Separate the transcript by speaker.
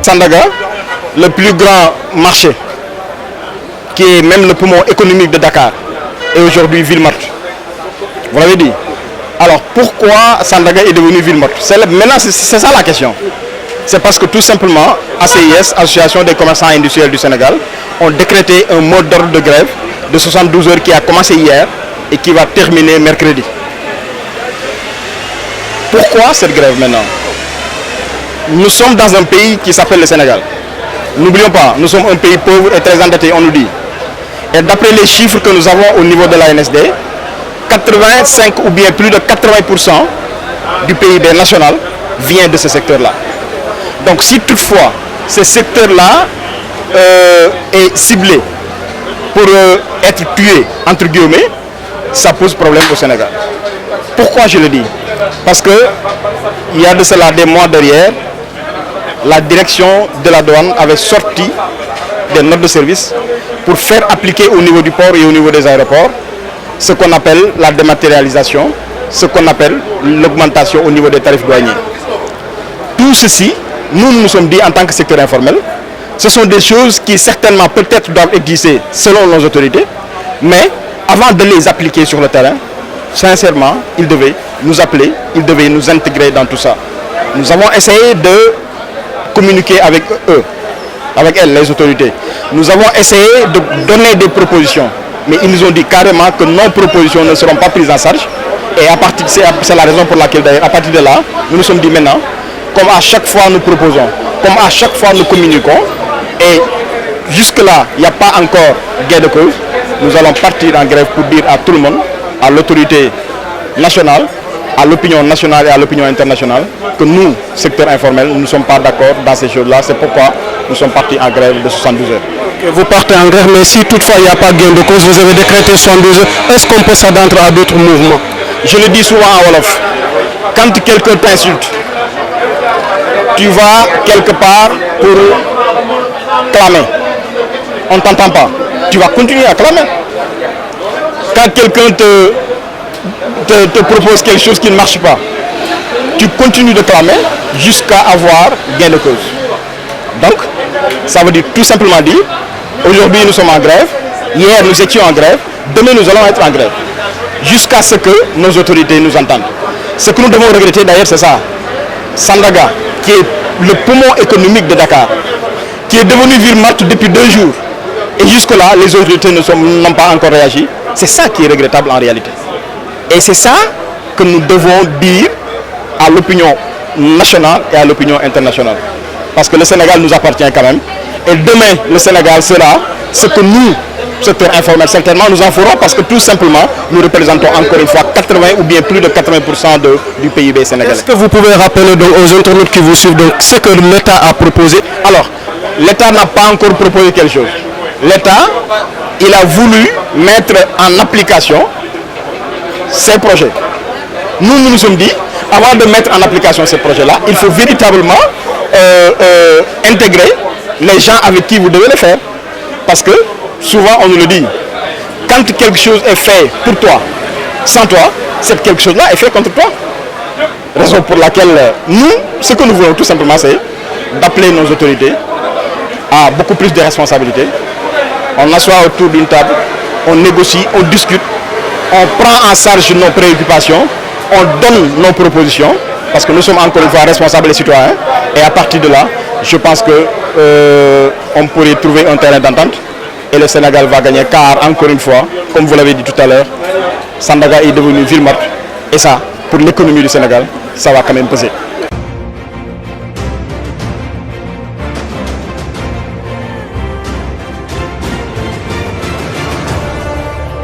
Speaker 1: Sandaga, le plus grand marché, qui est même le poumon économique de Dakar, est aujourd'hui ville morte. Vous l'avez dit. Alors pourquoi Sandaga est devenu ville morte? Maintenant, c'est ça la question. C'est parce que tout simplement, ACIS, Association des commerçants industriels du Sénégal, ont décrété un mot d'ordre de grève de 72 heures qui a commencé hier et qui va terminer mercredi. Pourquoi cette grève maintenant? Nous sommes dans un pays qui s'appelle le Sénégal. N'oublions pas, nous sommes un pays pauvre et très endetté, on nous dit. Et d'après les chiffres que nous avons au niveau de l'ANSD, 85 ou bien plus de 80% du PIB national vient de ce secteur-là. Donc si toutefois ce secteur-là est ciblé pour être tué, entre guillemets, ça pose problème au Sénégal. Pourquoi je le dis? Parce qu'il y a de cela des mois derrière, la direction de la douane avait sorti des notes de service pour faire appliquer au niveau du port et au niveau des aéroports ce qu'on appelle la dématérialisation, ce qu'on appelle l'augmentation au niveau des tarifs douaniers. Tout ceci, nous nous sommes dit en tant que secteur informel, ce sont des choses qui certainement peut-être doivent exister selon nos autorités, mais avant de les appliquer sur le terrain, sincèrement, ils devaient nous appeler, ils devaient nous intégrer dans tout ça. Nous avons essayé de communiquer avec eux, avec elles, les autorités. Nous avons essayé de donner des propositions, mais ils nous ont dit carrément que nos propositions ne seront pas prises en charge. Et c'est la raison pour laquelle d'ailleurs, à partir de là, nous nous sommes dit maintenant, comme à chaque fois nous proposons, comme à chaque fois nous communiquons, et jusque-là, il n'y a pas encore gain de cause, nous allons partir en grève pour dire à tout le monde, à l'autorité nationale, à l'opinion nationale et à l'opinion internationale, que nous, secteur informel, nous ne sommes pas d'accord dans ces choses-là. C'est pourquoi nous sommes partis en grève de 72 heures.
Speaker 2: Vous partez en grève, mais si toutefois il n'y a pas de gain de cause, vous avez décrété 72 heures, est-ce qu'on peut s'attendre à d'autres mouvements?
Speaker 1: Je le dis souvent à Wolof, quand quelqu'un t'insulte, tu vas quelque part pour clamer. On ne t'entend pas. Tu vas continuer à clamer. Quand quelqu'un te propose quelque chose qui ne marche pas, tu continues de clamer jusqu'à avoir gain de cause. Donc, ça veut dire tout simplement dire, aujourd'hui nous sommes en grève, hier nous étions en grève, demain nous allons être en grève, jusqu'à ce que nos autorités nous entendent. Ce que nous devons regretter d'ailleurs, c'est ça. Sandaga, qui est le poumon économique de Dakar, qui est devenu ville morte depuis 2 jours, et jusque-là, les autorités n'ont pas encore réagi. C'est ça qui est regrettable en réalité. Et c'est ça que nous devons dire à l'opinion nationale et à l'opinion internationale. Parce que le Sénégal nous appartient quand même. Et demain, le Sénégal sera ce que nous, secteur informel, certainement nous en ferons parce que tout simplement, nous représentons encore une fois 80 ou bien plus de 80% du PIB sénégalais.
Speaker 2: Est-ce que vous pouvez rappeler donc aux internautes qui vous suivent donc, ce que l'État a proposé?
Speaker 1: Alors, l'État n'a pas encore proposé quelque chose. L'État, il a voulu mettre en application ces projets. Nous nous sommes dit, avant de mettre en application ces projets-là, il faut véritablement intégrer les gens avec qui vous devez le faire. Parce que souvent on nous le dit, quand quelque chose est fait pour toi, sans toi, cette quelque chose-là est fait contre toi. Raison pour laquelle nous, ce que nous voulons tout simplement, c'est d'appeler nos autorités à beaucoup plus de responsabilités. On s'assoit autour d'une table, on négocie, on discute, on prend en charge nos préoccupations, on donne nos propositions, parce que nous sommes encore une fois responsables et citoyens, et à partir de là, je pense qu'on pourrait trouver un terrain d'entente, et le Sénégal va gagner, car encore une fois, comme vous l'avez dit tout à l'heure, Sandaga est devenu ville morte, et ça, pour l'économie du Sénégal, ça va quand même peser.